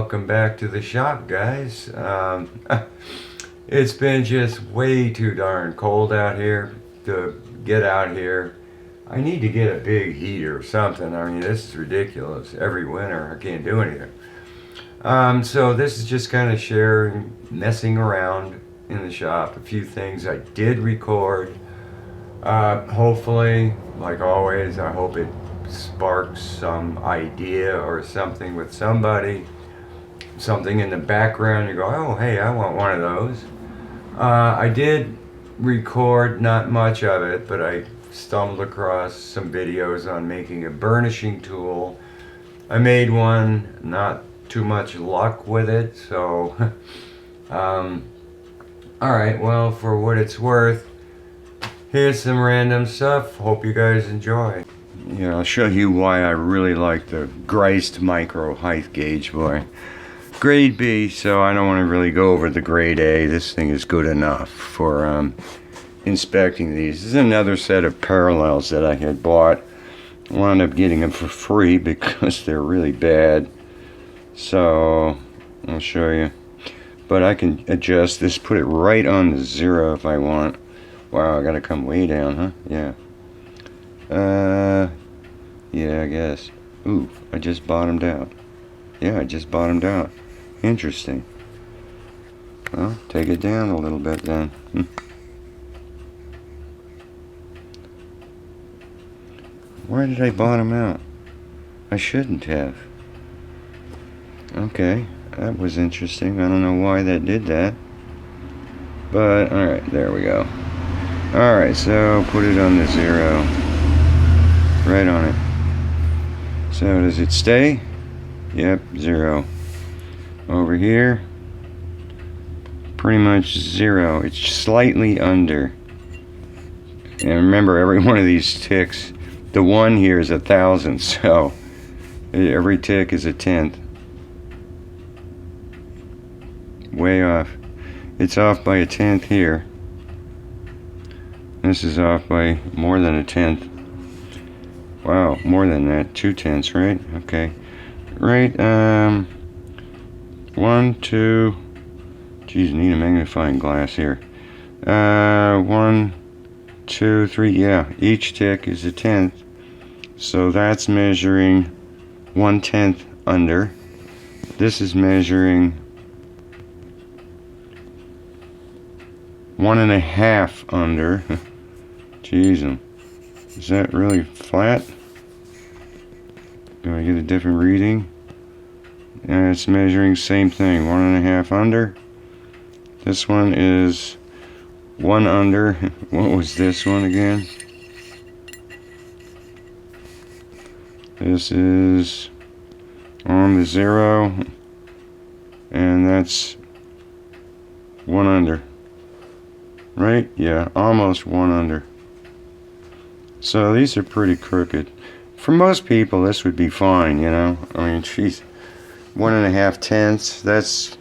welcome back to the shop, guys. It's been just way too darn cold out here to get out here. I need to get a big heater or something. I mean, this is ridiculous. Every winter I can't do anything. So this is just kind of sharing, messing around in the shop. A few things I did record. Hopefully, like always, I hope it sparks some idea or something with somebody. Something in the background, you go, oh, hey, I want one of those. I did record not much of it, but I stumbled across some videos on making a burnishing tool. I made one, not too much luck with it, so alright, well, for what it's worth, here's some random stuff. Hope you guys enjoy. Yeah, I'll show you why I really like the Greist micro height gauge, boy. Grade B, so I don't want to really go over the grade A. This thing is good enough for inspecting these. This is another set of parallels that I had bought. I wound up getting them for free because they're really bad. So I'll show you. But I can adjust this, put it right on the 0 if I want. Wow, I gotta come way down, huh? Yeah. Yeah, I guess. Ooh, I just bottomed out. Yeah, I just bottomed out. Interesting. Well, take it down a little bit then. Why did I bottom out? I shouldn't have. Okay, that was interesting. I don't know why that did that. But, alright, there we go. Alright, so put it on the 0. Right on it. So does it stay? Yep, 0. Over here, pretty much 0. It's slightly under. And remember, every one of these ticks, the 1 here is 1,000, so every tick is a 1/10. Way off. It's off by a 1/10 here. This is off by more than a 1/10. Wow, more than that. 2/10, right? Okay. Right, 1, 2, geez, I need a magnifying glass here. 1, 2, 3, yeah, each tick is a 1/10. So that's measuring 1/10 under. This is measuring 1.5 under. Jeez, is that really flat? Do I get a different reading? And it's measuring same thing, 1.5 under. This one is 1 under. What was this one again? This is on the 0, and that's 1 under. Right? Yeah, almost 1 under. So these are pretty crooked. For most people, this would be fine, you know. I mean, geez, 1.5 tenths, that's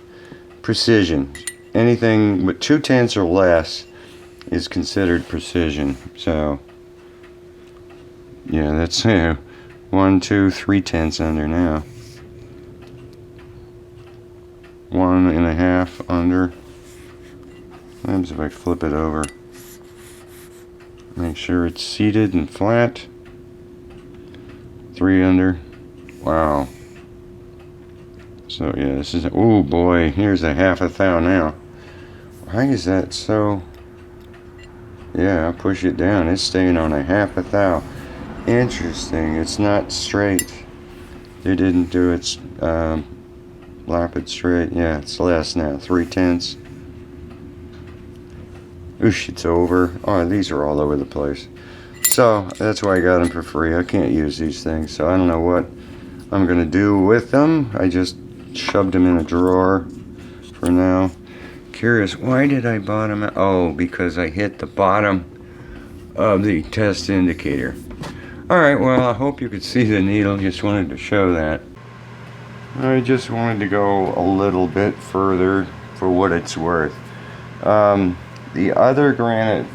precision. Anything with 2 tenths or less is considered precision. So, yeah, that's 1, 2, 3 tenths under now. 1.5 under. What happens if I flip it over? Make sure it's seated and flat. 3 under. Wow. So yeah, this is, oh boy, here's a 1/2 thou now. Why is that so? Yeah, I'll push it down. It's staying on a 1/2 thou. Interesting. It's not straight. They didn't do it, lap it straight. Yeah, it's less now. 3/10. Oosh, it's over. Oh, these are all over the place. So that's why I got them for free. I can't use these things, so I don't know what I'm gonna do with them. I just shoved them in a drawer for now. Curious, why did I bottom out? Oh, because I hit the bottom of the test indicator. Alright, well, I hope you could see the needle. Just wanted to show that. I just wanted to go a little bit further for what it's worth. The other granite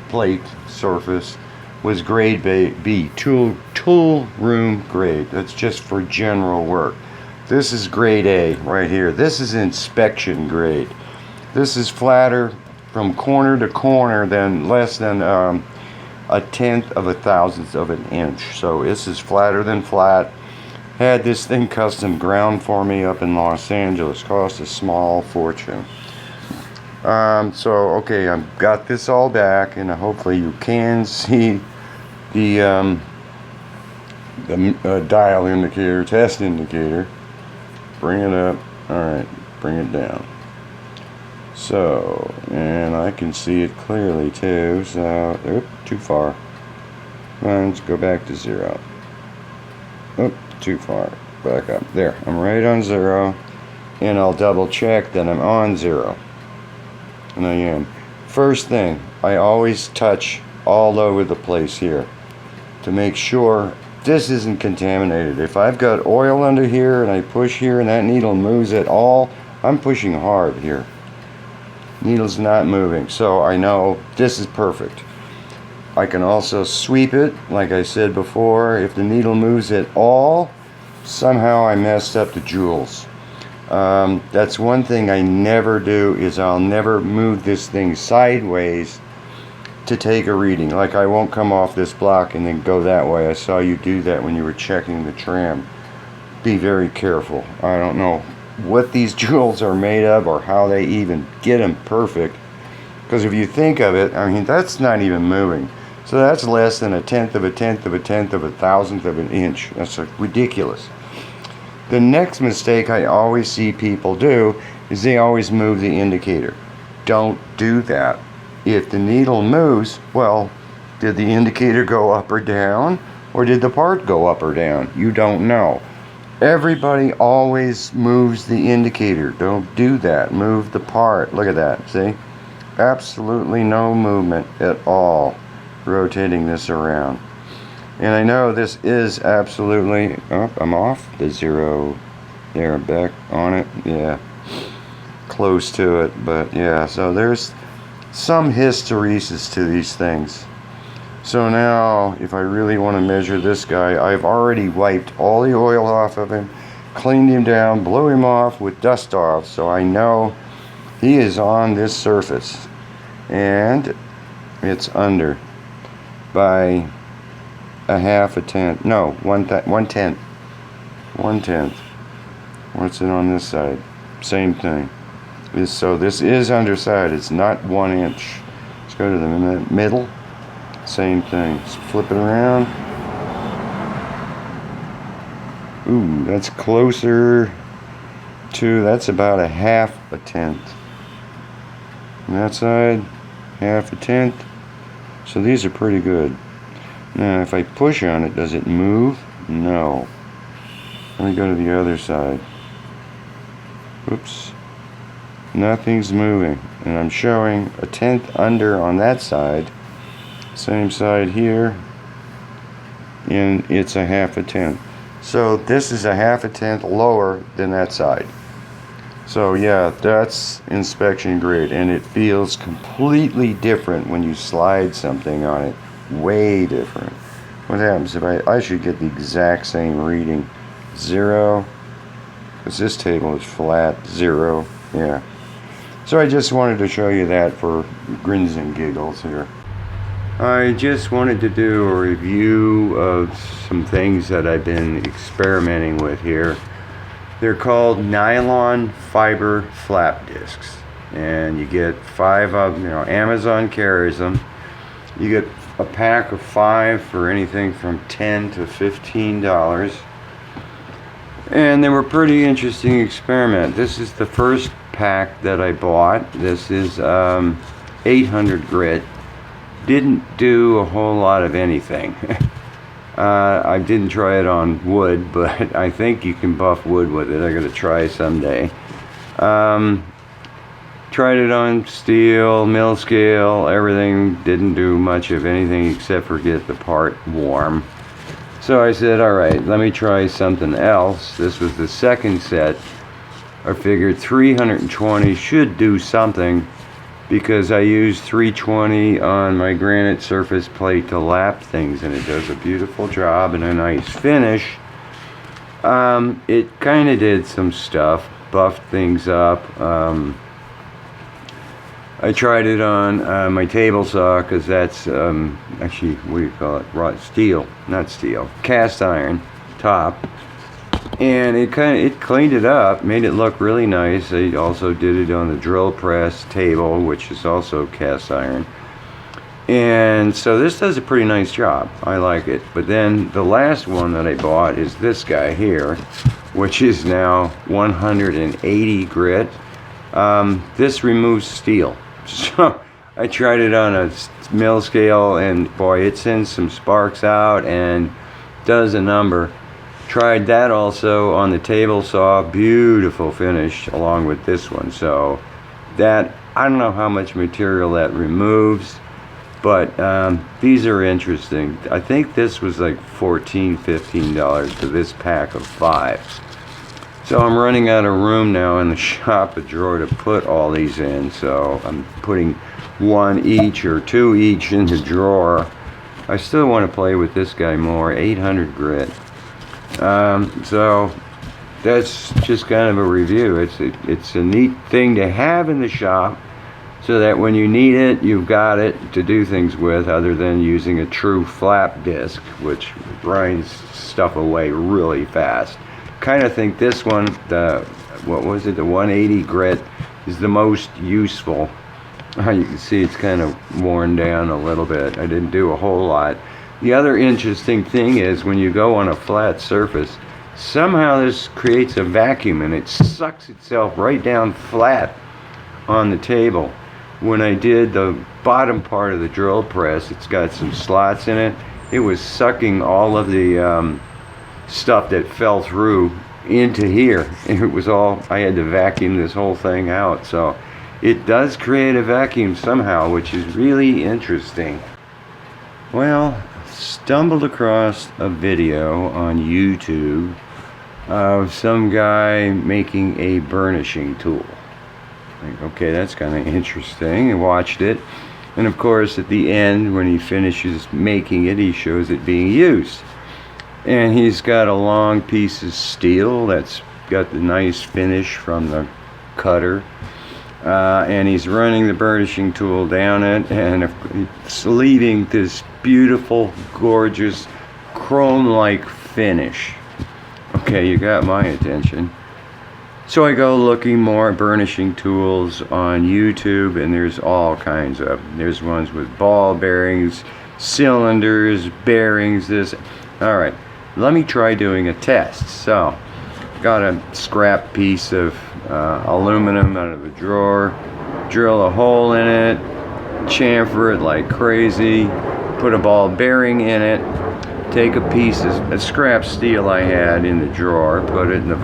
plate surface was grade B, tool room grade. That's just for general work. This is grade A right here. This is inspection grade. This is flatter from corner to corner than less than a tenth of a thousandth of an inch. So this is flatter than flat. Had this thing custom ground for me up in Los Angeles. Cost a small fortune. So okay, I've got this all back, and hopefully you can see the dial indicator, test indicator. Bring it up. Alright, bring it down. So, and I can see it clearly too. So, oop, too far. Come on, let's go back to 0. Oop, too far. Back up. There, I'm right on 0. And I'll double check that I'm on 0. And I am. First thing, I always touch all over the place here to make sure this isn't contaminated. If I've got oil under here and I push here and that needle moves at all, I'm pushing hard here. Needle's not moving, so I know this is perfect. I can also sweep it, like I said before. If the needle moves at all, somehow I messed up the jewels. That's one thing I never do, is I'll never move this thing sideways to take a reading. Like, I won't come off this block and then go that way. I saw you do that when you were checking the tram. Be very careful. I don't know what these jewels are made of or how they even get them perfect, because if you think of it, I mean, that's not even moving. So that's less than a tenth of a tenth of a tenth of a thousandth of an inch. That's ridiculous. The next mistake I always see people do is they always move the indicator. Don't do that. If the needle moves, well, did the indicator go up or down, or did the part go up or down? You don't know. Everybody always moves the indicator. Don't do that. Move the part. Look at that. See? Absolutely no movement at all rotating this around. And I know this is absolutely... Oh, I'm off the 0. There, I'm back on it. Yeah. Close to it. But yeah, so there's some hysteresis to these things. So now, if I really want to measure this guy, I've already wiped all the oil off of him, cleaned him down, blew him off with dust off, so I know he is on this surface. And it's under by a half a tenth. No, one tenth. 1/10. What's it on this side? Same thing. So this is underside. It's not 1 inch. Let's go to the middle. Same thing. Let's flip it around. Ooh, that's closer to, that's about a half a tenth. On that side, half a tenth. So these are pretty good. Now if I push on it, does it move? No. Let me go to the other side. Oops. Nothing's moving. And I'm showing a tenth under on that side. Same side here. And it's a half a tenth. So this is a half a tenth lower than that side. So yeah, that's inspection grade, and it feels completely different when you slide something on it. Way different. What happens if I should get the exact same reading? 0, because this table is flat. 0, yeah. So I just wanted to show you that for grins and giggles here. I just wanted to do a review of some things that I've been experimenting with here. They're called nylon fiber flap discs, and you get 5 of them. You know, Amazon carries them. You get a pack of 5 for anything from $10 to $15, and they were pretty interesting experiment. This is the first pack that I bought. This is 800 grit. Didn't do a whole lot of anything. I didn't try it on wood, but I think you can buff wood with it. I'm gonna try someday. Tried it on steel, mill scale, everything. Didn't do much of anything except for get the part warm. So I said, all right, let me try something else. This was the second set. I figured 320 should do something, because I use 320 on my granite surface plate to lap things, and it does a beautiful job and a nice finish. It kind of did some stuff, buffed things up. I tried it on my table saw, because that's actually, what do you call it? Steel, not steel, cast iron top. And it cleaned it up, made it look really nice. I also did it on the drill press table, which is also cast iron. And so this does a pretty nice job. I like it. But then the last one that I bought is this guy here, which is now 180 grit. This removes steel. So I tried it on a mill scale, and boy, it sends some sparks out and does a number. Tried that also on the table saw. Beautiful finish along with this one. So that, I don't know how much material that removes, but these are interesting. I think this was like $14-15 for this pack of 5. So I'm running out of room now in the shop, a drawer to put all these in. So I'm putting 1 each or 2 each in the drawer. I still want to play with this guy more. 800 grit. So that's just kind of a review. It's a neat thing to have in the shop, so that when you need it, you've got it to do things with, other than using a true flap disc, which grinds stuff away really fast. Kind of think this one, the 180 grit, is the most useful. You can see it's kind of worn down a little bit. I didn't do a whole lot. The other interesting thing is, when you go on a flat surface, somehow this creates a vacuum and it sucks itself right down flat on the table. When I did the bottom part of the drill press, it's got some slots in it. It was sucking all of the stuff that fell through into here. It was all, I had to vacuum this whole thing out. So it does create a vacuum somehow, which is really interesting. Well, stumbled across a video on YouTube of some guy making a burnishing tool. Like, okay, that's kind of interesting. I watched it, and of course at the end, when he finishes making it, he shows it being used. And he's got a long piece of steel that's got the nice finish from the cutter. And he's running the burnishing tool down it, and it's leaving this beautiful, gorgeous, chrome-like finish. Okay, you got my attention. So I go looking more at burnishing tools on YouTube, and there's all kinds of them. There's ones with ball bearings, cylinders, bearings, this. All right, let me try doing a test. So, got a scrap piece of aluminum out of the drawer, drill a hole in it, chamfer it like crazy, put a ball bearing in it, take a piece of a scrap steel I had in the drawer, put it in the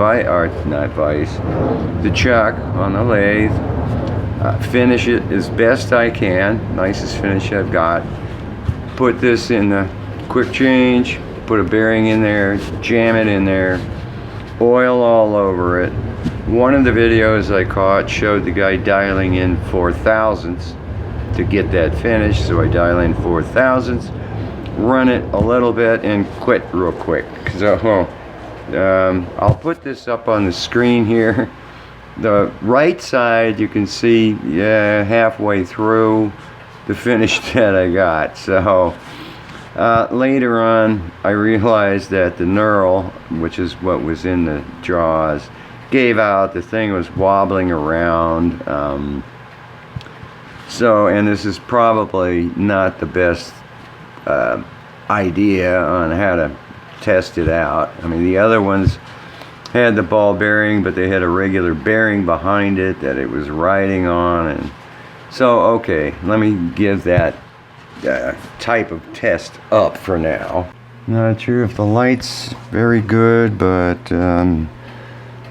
the chuck on the lathe, finish it as best I can, nicest finish I've got, put this in the quick change, put a bearing in there, jam it in there, oil all over it. One of the videos I caught showed the guy dialing in 4/1000ths to get that finish, so I dial in 4/1000ths, run it a little bit, and quit real quick. So I'll put this up on the screen here. The right side, you can see, yeah, halfway through the finish that I got. So later on, I realized that the knurl, which is what was in the jaws, gave out. The thing was wobbling around. And this is probably not the best idea on how to test it out. I mean, the other ones had the ball bearing, but they had a regular bearing behind it that it was riding on. And so, okay, let me give that type of test up for now. Not sure if the light's very good, but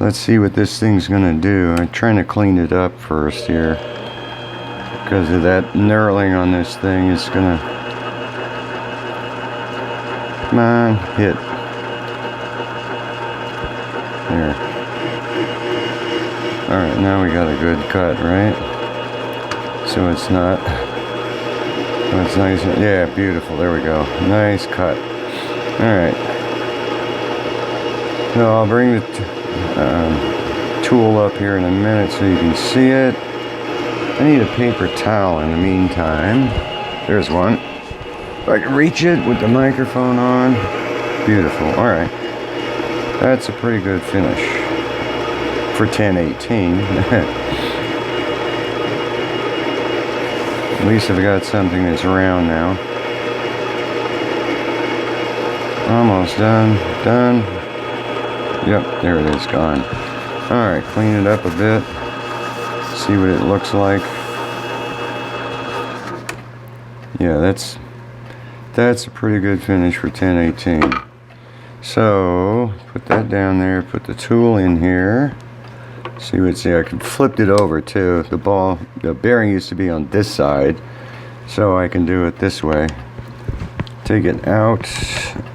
let's see what this thing's gonna do. I'm trying to clean it up first here, because of that knurling on this thing. It's gonna, come on, hit. There. Alright, now we got a good cut, right? So it's not, it's nice, yeah, beautiful, there we go. Nice cut. Alright. So I'll bring the tool up here in a minute so you can see it. I need a paper towel in the meantime. There's one. If I can reach it with the microphone on. Beautiful. Alright. That's a pretty good finish for 1018. At least I've got something that's round now. Almost done. Done. Yep, there it is, gone. Alright, clean it up a bit. See what it looks like. Yeah, that's a pretty good finish for 1018. So, put that down there, put the tool in here. See what's there. I can flip it over too. The bearing used to be on this side, so I can do it this way. Take it out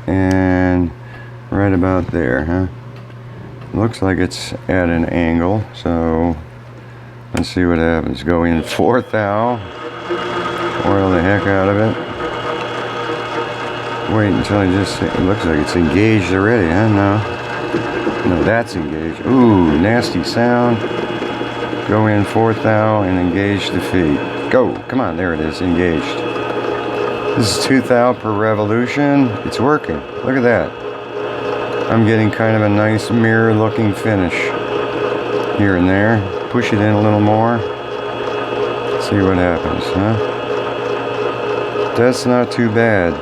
and right about there, huh? Looks like it's at an angle, so let's see what happens. Go in 4th thou, oil the heck out of it. Wait until it looks like it's engaged already, huh? No, that's engaged. Ooh, nasty sound. Go in 4th thou and engage the feet. Go, come on, there it is, engaged. This is 2 thou per revolution. It's working, look at that. I'm getting kind of a nice mirror looking finish here and there. Push it in a little more. See what happens, huh? That's not too bad.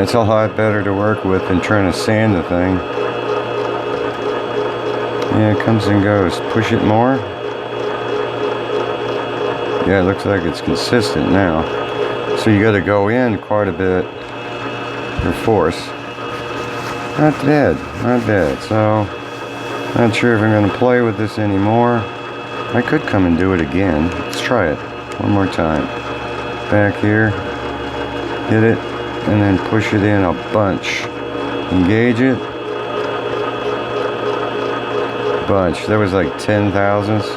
It's a lot better to work with than trying to sand the thing. Yeah, it comes and goes. Push it more. Yeah, it looks like it's consistent now. So you got to go in quite a bit. Your force. Not bad, not bad. So, not sure if I'm going to play with this anymore. I could come and do it again. Let's try it one more time. Back here, hit it, and then push it in a bunch. Engage it. Bunch. That was like 10 thousandths.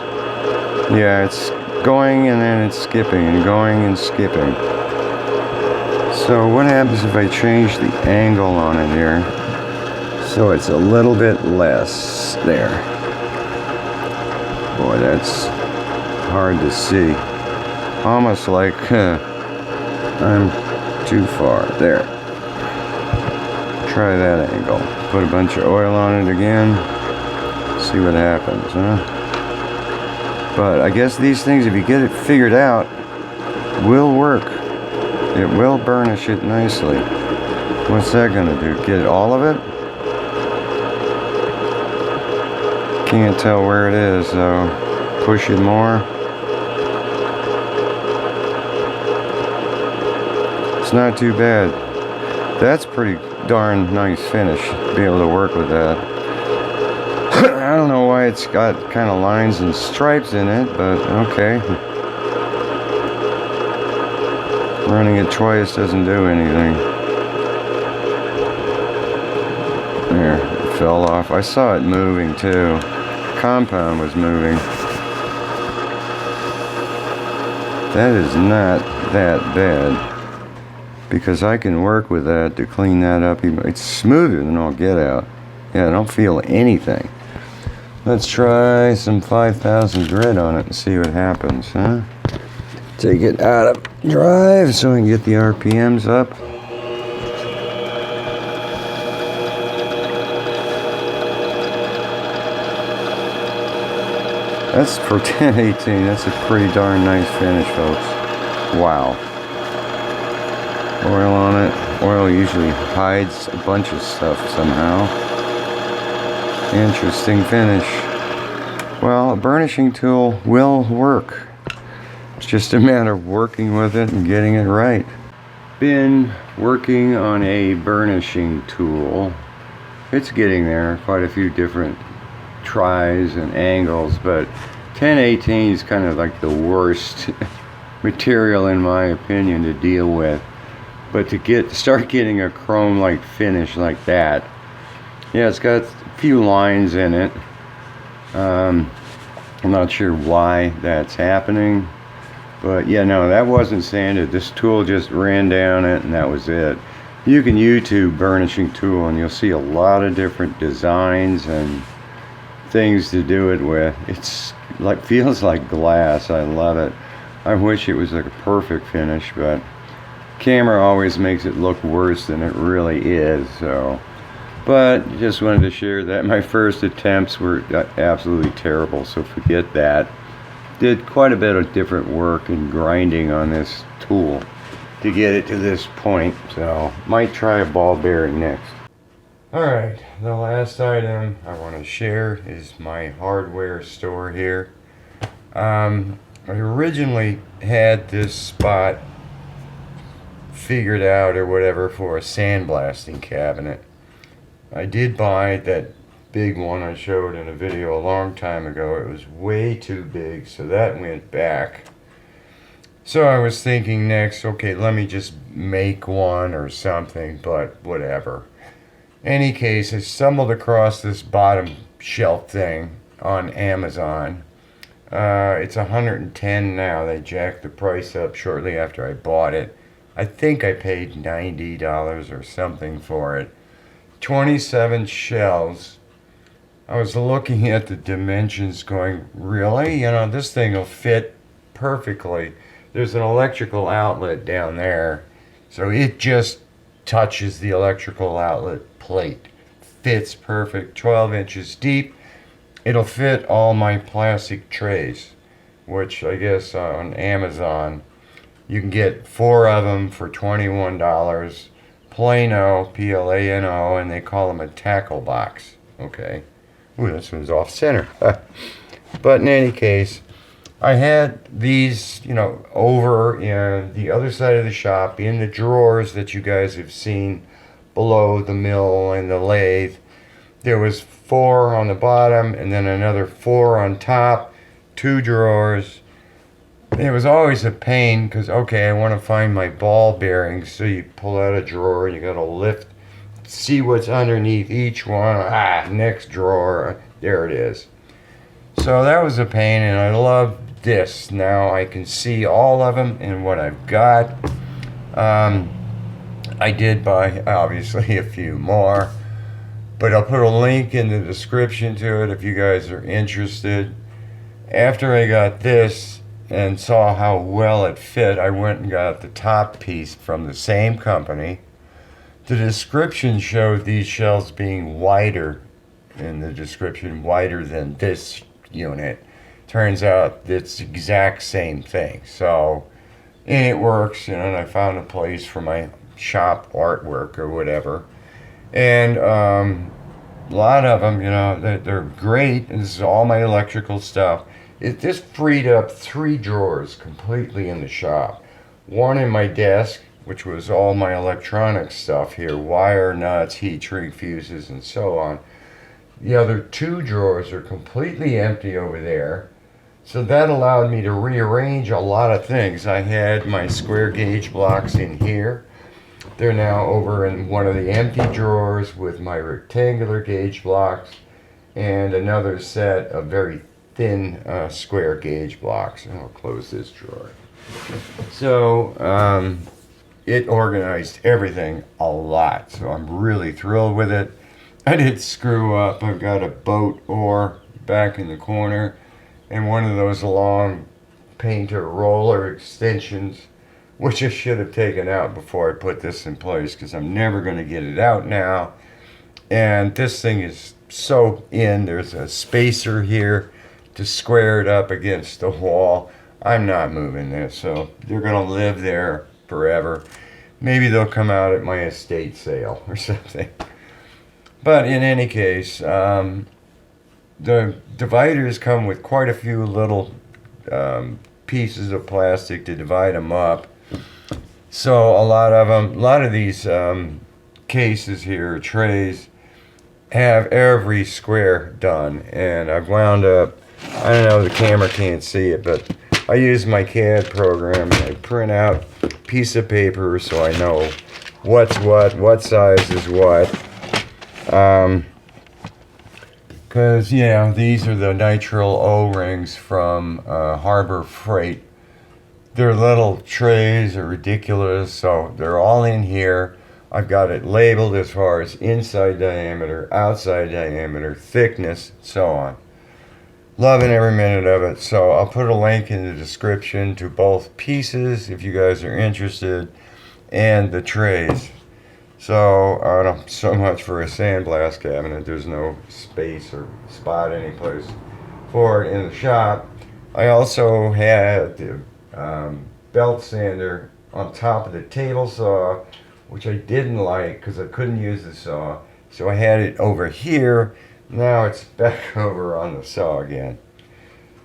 Yeah, it's going and then it's skipping and going and skipping. So what happens if I change the angle on it here so it's a little bit less there? Boy, that's hard to see. Almost like I'm too far. There. Try that angle. Put a bunch of oil on it again. See what happens, huh? But I guess these things, if you get it figured out, will work. It will burnish it nicely. What's that gonna do? Get all of it? Can't tell where it is, so push it more. It's not too bad. That's pretty darn nice finish to be able to work with that. I don't know why it's got kind of lines and stripes in it, but okay. Running it twice doesn't do anything. There, it fell off. I saw it moving too. Compound was moving. That is not that bad, because I can work with that to clean that up. It's smoother than all get out. Yeah, I don't feel anything. Let's try some 5000 grit on it and see what happens, huh? Take it out of drive so I can get the RPMs up. That's for 1018. That's a pretty darn nice finish, folks. Wow. Oil on it. Oil usually hides a bunch of stuff somehow. Interesting finish. Well, a burnishing tool will work. It's just a matter of working with it and getting it right. Been working on a burnishing tool. It's getting there. Quite a few different tries and angles, but 1018 is kind of like the worst material in my opinion to deal with. But to start getting a chrome like finish like that, yeah, it's got a few lines in it. I'm not sure why that's happening, but yeah, no, that wasn't sanded. This tool just ran down it and that was it. You can YouTube Burnishing Tool and you'll see a lot of different designs and things to do it with. It's like, feels like glass. I love it. I wish it was like a perfect finish, but camera always makes it look worse than it really is. So, but just wanted to share that my first attempts were absolutely terrible, so forget that. Did quite a bit of different work and grinding on this tool to get it to this point, so might try a ball bearing next. Alright, the last item I want to share is my hardware store here. I originally had this spot figured out or whatever for a sandblasting cabinet. I did buy that big one I showed in a video a long time ago. It was way too big, so that went back. So I was thinking next, okay, let me just make one or something, but whatever. Any case, I stumbled across this bottom shelf thing on Amazon. It's $110 now. They jacked the price up shortly after I bought it. I think I paid $90 or something for it. 27 shelves. I was looking at the dimensions going, really? You know, this thing will fit perfectly. There's an electrical outlet down there, so it just touches the electrical outlet plate. Fits perfect, 12 inches deep. It'll fit all my plastic trays, which I guess on Amazon you can get 4 of them for $21. Plano, P-L-A-N-O, and they call them a tackle box. Okay. Ooh, this one's off center. But in any case, I had these, you know, over in the other side of the shop in the drawers that you guys have seen below the mill and the lathe. There was 4 on the bottom and then another 4 on top, 2 drawers. It was always a pain because, okay, I want to find my ball bearings. So you pull out a drawer, you got to lift, see what's underneath each one. Next drawer, there it is. So that was a pain, and I love this. Now I can see all of them and what I've got. I did buy, obviously, a few more, but I'll put a link in the description to it if you guys are interested. After I got this and saw how well it fit, I went and got the top piece from the same company. The description showed these shelves being wider, in the description, wider than this unit. Turns out it's the exact same thing. So, and it works, you know, and I found a place for my shop artwork or whatever. And a lot of them, you know, they're great. And this is all my electrical stuff. This freed up 3 drawers completely in the shop. One in my desk, which was all my electronic stuff here, wire, nuts, heat shrink fuses, and so on. The other 2 drawers are completely empty over there. So that allowed me to rearrange a lot of things. I had my square gauge blocks in here. They're now over in one of the empty drawers with my rectangular gauge blocks and another set of very thin square gauge blocks. And I'll close this drawer. So it organized everything a lot. So I'm really thrilled with it. I did screw up. I've got a boat oar back in the corner and one of those long painter roller extensions, which I should have taken out before I put this in place because I'm never going to get it out now. And this thing is so in. There's a spacer here to square it up against the wall. I'm not moving this, so they're going to live there forever. Maybe they'll come out at my estate sale or something. But in any case, the dividers come with quite a few little pieces of plastic to divide them up. So a lot of these cases here, trays, have every square done. And I've wound up, I don't know, the camera can't see it, but I use my CAD program and I print out a piece of paper so I know what's what size is what. Because, yeah, these are the nitrile O-rings from Harbor Freight. Their little trays are ridiculous, so they're all in here. I've got it labeled as far as inside diameter, outside diameter, thickness, so on. Loving every minute of it. So I'll put a link in the description to both pieces if you guys are interested, and the trays. So so much for a sandblast cabinet. There's no space or spot anyplace for it in the shop. I also had the belt sander on top of the table saw, which I didn't like because I couldn't use the saw. So I had it over here. Now it's back over on the saw again.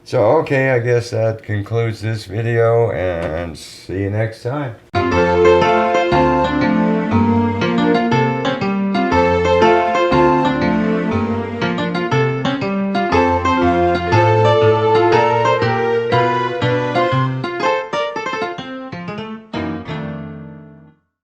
So okay, I guess that concludes this video, and see you next time.